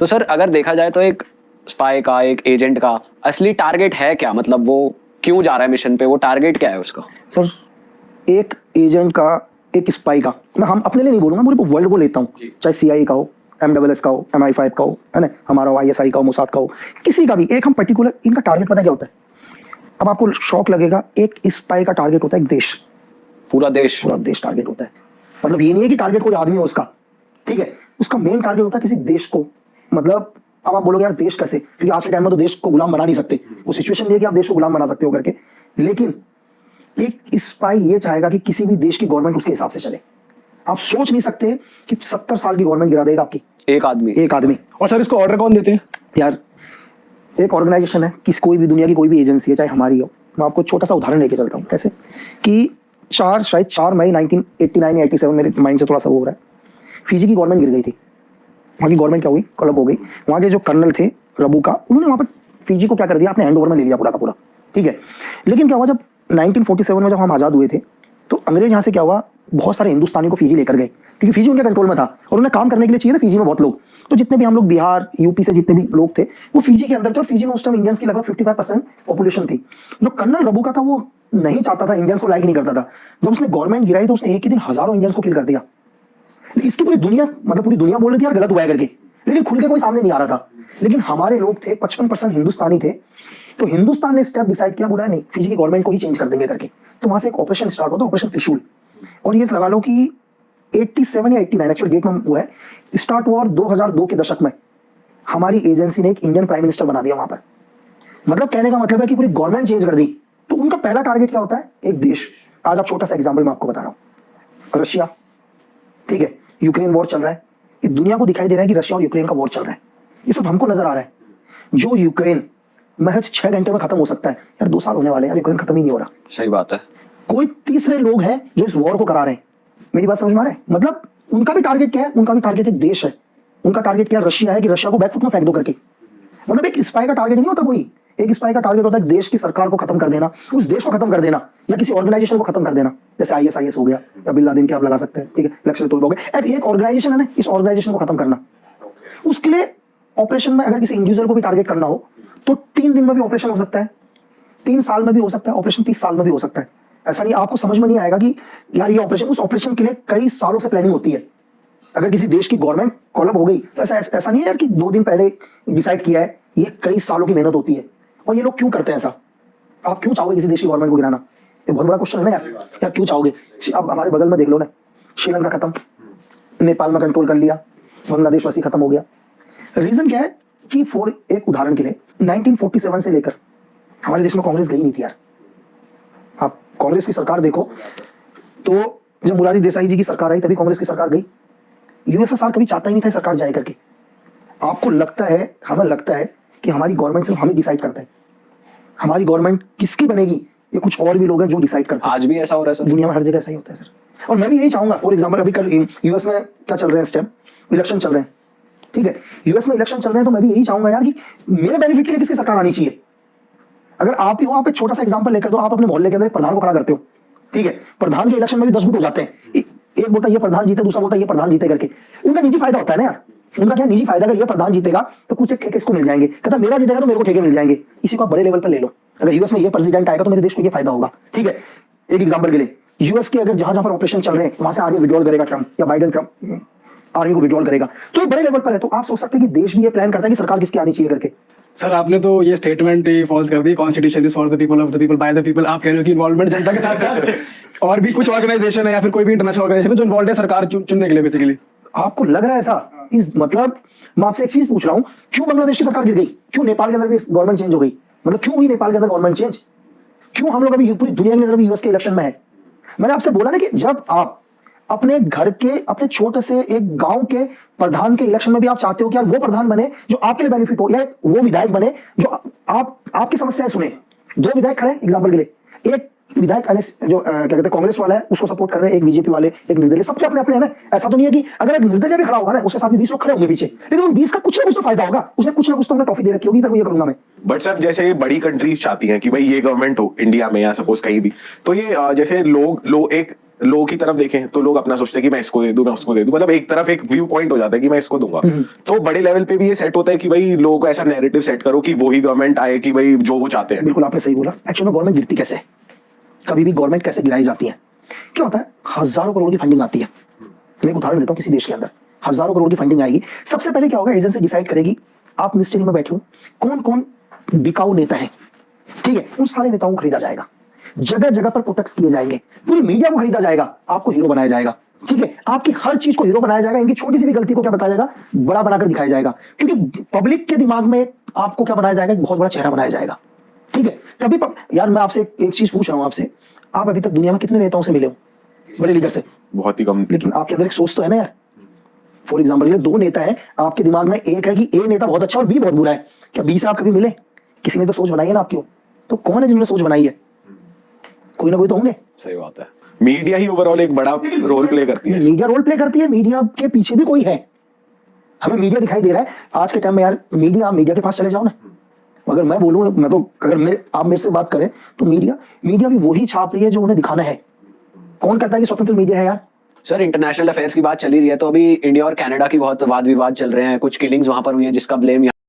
तो सर अगर देखा जाए तो एक स्पाई का, एक एजेंट का असली टारगेट है क्या? मतलब वो क्यों जा रहा है मिशन पे, वो टारगेट क्या है उसका? सर एक एजेंट का, एक स्पाई का, मैं हम अपने लिए नहीं बोलूंगा, पूरे वर्ल्ड को लेता हूँ, चाहे CIA का हो, MSS का हो, MI5 का हो, है ना, हमारा ISI का हो, मोसाद का हो, किसी का भी एक हम पर्टिकुलर, इनका टारगेट पता क्या होता है? अब आपको शौक लगेगा, एक स्पाई का टारगेट होता है एक देश, पूरा देश? पूरा देश टारगेट होता है। मतलब ये नहीं है कि टारगेट कोई आदमी हो उसका, ठीक है, उसका मेन टारगेट होता है किसी देश को। मतलब अब आप बोलोगे यार देश कैसे, क्योंकि आज के टाइम में तो देश को गुलाम बना नहीं सकते, वो सिचुएशन नहीं है कि आप देश को गुलाम बना सकते हो करके, लेकिन एक स्पाई ये चाहेगा कि किसी भी देश की गवर्नमेंट उसके हिसाब से चले। आप सोच नहीं सकते कि 70 साल की गवर्नमेंट गिरा देगा आपकी एक आदमी? एक आदमी। और सर इसको ऑर्डर कौन देते हैं? यार एक ऑर्गेनाइजेशन है, किस कोई भी दुनिया की कोई भी एजेंसी है, चाहे हमारी हो, मैं आपको छोटा सा उदाहरण लेके चलता हूँ। कैसे कि 4 मई 1989 या 87, मेरे माइंड से थोड़ा सा वो हो रहा है, फिजी की गवर्नमेंट गिर गई थी। वहाँ की गवर्नमेंट क्या हुई, कोलैप्स हो गई। वहाँ के जो कर्नल थे रबुका, उन्होंने वहाँ पर फिजी को क्या कर दिया, अपने हैंड ओवर में ले लिया पूरा का पूरा, ठीक है। लेकिन क्या हुआ, जब 1947 में जब हम आज़ाद हुए थे, तो अंग्रेज यहाँ से क्या हुआ, बहुत सारे हिंदुस्तानी को फिजी लेकर गए, क्योंकि फिजी उनके कंट्रोल में था और उन्हें काम करने के लिए चाहिए था फिजी में बहुत लोग। तो जितने भी हम लोग बिहार, यूपी से जितने भी लोग थे, वो फिजी के अंदर थे, और फिजी में उस टाइम इंडियंस की लगभग 55% पॉपुलेशन थी। जो कर्नल रबुका था, वो नहीं चाहता था, इंडियंस को लाइक नहीं करता था। जब उसने गवर्नमेंट गिराई तो उसने एक ही दिन हजारों इंडियंस को किल कर दिया। इसकी पूरी दुनिया, मतलब पूरी दुनिया बोल रही थी यार गलत हुआ है करके, लेकिन खुल के कोई सामने नहीं आ रहा था। लेकिन हमारे लोग थे, 55% हिंदुस्तानी थे, तो हिंदुस्तान ने स्टेप डिसाइड किया, बोला नहीं फिजी की गवर्नमेंट को ही चेंज कर देंगे करके। तो वहां से एक ऑपरेशन स्टार्ट होता है, ऑपरेशन त्रिशूल। और ये लगा लो कि 87 या 89 एक्चुअल डेट में हुआ है, स्टार्ट हुआ, और 2002 के दशक में हमारी एजेंसी ने एक इंडियन प्राइम मिनिस्टर बना दिया वहां पर। मतलब कहने का मतलब है कि पूरी गवर्नमेंट चेंज कर दी। तो उनका पहला टारगेट क्या होता है, एक देश। आज आप छोटा सा एग्जाम्पल मैं आपको बता रहा हूँ, रशिया, ठीक है, यूक्रेन वॉर चल रहा है, ये दुनिया को दिखाई दे रहा है कि रशिया और यूक्रेन का वॉर चल रहा है, ये सब हमको नजर आ रहा है। जो यूक्रेन महज 6 घंटे में खत्म हो सकता है, यार 2 साल होने वाले हैं यार, यूक्रेन खत्म ही नहीं हो रहा। सही बात है। कोई तीसरे लोग हैं जो इस वॉर को करा रहे हैं। मेरी बात समझ में आ रहा है? मतलब उनका भी टारगेट क्या है, उनका भी टारगेट एक देश है। उनका टारगेट क्या रशिया है, कि रशिया को बैकफुट में फेंक दो करके। मतलब एक स्पाई का टारगेट नहीं होता कोई, एक स्पाई का टारगेट होता है देश की सरकार को खत्म कर देना, उस देश को खत्म कर देना, या किसी ऑर्गेनाइजेशन को खत्म कर देना। जैसे ISIS हो गया, या बिन लादेन के आप लगा सकते हैं, ठीक है, लश्कर तोयबा हो गया। एक ऑर्गेनाइजेशन है ना, इस ऑर्गेनाइजेशन को खत्म करना। उसके लिए ऑपरेशन में अगर किसी इंडिविजुअल को भी टारगेट करना हो तो 3 दिन में भी ऑपरेशन हो सकता है, 3 साल में भी हो सकता है, ऑपरेशन 30 साल में भी हो सकता है। ऐसा नहीं, आपको समझ में नहीं आएगा कि यार ये ऑपरेशन, उस ऑपरेशन के लिए कई सालों से प्लानिंग होती है। अगर किसी देश की गवर्नमेंट कोलैप्स हो गई तो ऐसा नहीं है यार कि 2 दिन पहले डिसाइड किया है, ये कई सालों की मेहनत होती है। और ये लोग क्यों करते हैं ऐसा? आप क्यों चाहोगे किसी देश की गवर्नमेंट को गिराना? ये बहुत बड़ा क्वेश्चन है ना यार, यार क्यों चाहोगे? अब हमारे बगल में देख लो ना, श्रीलंका खत्म, नेपाल में कंट्रोल कर लिया, बांग्लादेश वैसे खत्म हो गया। रीजन क्या है कि एक उदाहरण के लिए 1947 से लेकर हमारे देश में कांग्रेस गई नहीं थी यार। आप कांग्रेस की सरकार देखो तो जब मुरारी देसाई जी की सरकार आई तभी कांग्रेस की सरकार गई। USSR कभी चाहता ही नहीं था सरकार जाए करके। आपको लगता है, हमें लगता है कि हमारी गवर्नमेंट सिर्फ हम ही डिसाइड करते हैं। हमारी गवर्नमेंट किसकी बनेगी ये कुछ और भी लोग हैं जो डिसाइड करते हैं। आज भी ऐसा हो रहा है सर? दुनिया में हर जगह ऐसा ही होता है सर। और मैं भी यही चाहूंगा, फॉर एग्जाम्पल अभी कल US में क्या चल रहे हैं, इस टाइम इलेक्शन चल रहे हैं, ठीक है, US में इलेक्शन चल रहे हैं, तो मैं भी यही चाहूंगा यार कि मेरे बेनिफिट के लिए किसकी सरकार आनी चाहिए। अगर आप ही हो, आप एक छोटा सा एग्जांपल लेकर दो, आप अपने मोहल्ले के अंदर एक प्रधान को खड़ा करते हो, ठीक है, प्रधान के इलेक्शन में भी 10 गुट हो जाते हैं, एक बोलता है ये प्रधान जीते, दूसरा बोलता है ये प्रधान जीते करके। उनका निजी फायदा होता है ना यार, उनका क्या निजी फायदा, अगर ये प्रधान जीतेगा तो कुछ ठेके इसको मिल जाएंगे, कहता मेरा जीतेगा तो मेरे को ठेके मिल जाएंगे। इसी को आप बड़े लेवल पर ले लो, अगर US में ये प्रेसिडेंट आएगा तो मेरे देश को ये फायदा होगा, ठीक है। एक एग्जाम्पल के लिए US के अगर जहां जहां पर ऑपरेशन चल रहे हैं वहां से आर्मी विड्रॉल करेगा ट्रम्प, या बाइडेन ट्रम्प आर्मी को विड्रॉल करेगा, तो ये बड़े लेवल पर है। तो आप सोच सकते हैं कि देश भी ये प्लान करता है कि सरकार किसकी आनी चाहिए करके। सर आपने तो ये स्टेटमेंट ही फॉल्स कर दी, constitution is for the people, of the people, by the people. आप कह रहे हो कि इन्वॉल्वमेंट जनता के साथ साथ और भी कुछ ऑर्गेनाइजेशन है या फिर कोई भी इंटरनेशनल ऑर्गेनाइजेशन है जो इन्वॉल्व है सरकार चुनने के लिए बेसिकली। आपको लग रहा है ऐसा? इस मतलब मैं आपसे एक चीज पूछ रहा हूँ, क्यों बांग्लादेश की सरकार गिर गई? क्यों नेपाल के अंदर भी गवर्नमेंट चेंज हो गई? मतलब क्यों हुई नेपाल के अंदर गवर्नमेंट चेंज? क्यों हम लोग अभी पूरी दुनिया की नजर में US के इलेक्शन में है? मैंने आपसे बोला ना कि जब आप अपने घर के, अपने छोटे से एक गांव के प्रधान के इलेक्शन में भी आप चाहते हो कि यार वो प्रधान बने जो आपके लिए बेनिफिट हो, या वो विधायक बने जो आपकी समस्याएं सुने। 2 विधायक खड़े एग्जाम्पल के लिए, एक विधायक जो क्या कहते हैं कांग्रेस वाला है उसको सपोर्ट कर रहे हैं, एक बीजेपी वाले, एक निर्दलीय, सबके अपने अपने है ना। ऐसा तो नहीं है कि अगर एक निर्दलीय भी खड़ा होगा ना उसके साथ भी 20 लोग खड़े होंगे पीछे, लेकिन उन 20 का कुछ ना कुछ तो फायदा होगा, उसने कुछ ना कुछ तो उन्हें ट्रॉफी दे रखी होगी, तो ये करूंगा मैं। बट सर जैसे ये बड़ी कंट्रीज चाहती हैं कि भाई ये गवर्नमेंट हो इंडिया में या सपोज कहीं भी, तो ये जैसे लोग एक लोगों की तरफ देखें तो लोग अपना सोचते हैं कि मैं इसको दे दूं, मैं उसको दे दूं, मतलब एक तरफ एक व्यू पॉइंट हो जाता है कि मैं इसको दूंगा। तो बड़े लेवल पे भी ये सेट होता है कि भाई लोगों को ऐसा नैरेटिव सेट करो कि वही गवर्नमेंट आए कि भाई जो वो चाहते हैं। बिल्कुल आपने सही बोला। एक्चुअली में गवर्नमेंट गिरती कैसे है, कभी भी गवर्नमेंट कैसे गिराई जाती है, क्या होता है, हजारों करोड़ की फंडिंग आती है। मैं एक उदाहरण देता हूँ, किसी देश के अंदर हजारों करोड़ की फंडिंग आएगी, सबसे पहले क्या होगा, एजेंसी डिसाइड करेगी, आप मिनिस्ट्री में बैठे हो, कौन कौन बिकाऊ नेता है, ठीक है, उन सारे नेताओं को खरीदा जाएगा, जगह जगह पर प्रोटेक्ट किए जाएंगे, पूरी मीडिया को खरीदा जाएगा, आपको हीरो बनाया जाएगा, ठीक है, आपकी हर चीज को हीरो बनाया जाएगा, इनकी छोटी सी भी गलती को क्या बताया जाएगा, बड़ा बनाकर दिखाया जाएगा, क्योंकि पब्लिक के दिमाग में आपको क्या बनाया जाएगा, एक बहुत बड़ा चेहरा बनाया जाएगा, ठीक है। कभी यार मैं आपसे एक चीज पूछ रहा हूं आपसे, आप अभी तक दुनिया में कितने नेताओं से मिले हो, बड़े लीडर से? बहुत ही कम। लेकिन आपके अंदर एक सोच तो है ना यार। फॉर एग्जाम्पल, ये दो नेता है आपके दिमाग में, एक है कि ए नेता बहुत अच्छा और बी बहुत बुरा है, क्या बी से आप कभी मिले? किसी ने तो सोच बनाई है ना आपकी, तो कौन है जिन्होंने सोच बनाई है? कोई ना कोई तो होंगे। सही बात है। मीडिया ही ओवरऑल एक बड़ा रोल प्ले करती है। मीडिया रोल प्ले करती है, मीडिया के पीछे भी कोई है, हमें मीडिया दिखाई दे रहा है आज के टाइम में यार। मीडिया के पास चले जाओ ना, अगर मैं बोलूं, मैं तो अगर आप मेरे से बात करें तो मीडिया भी वही छाप रही है जो उन्हें दिखाना है। कौन कहता है कि स्वतंत्र मीडिया है यार? सर इंटरनेशनल अफेयर्स की बात चल ही रही है, तो अभी इंडिया और कनाडा की बहुत वाद विवाद चल रहे हैं, कुछ किलिंग्स वहां पर हुई है जिसका ब्लेम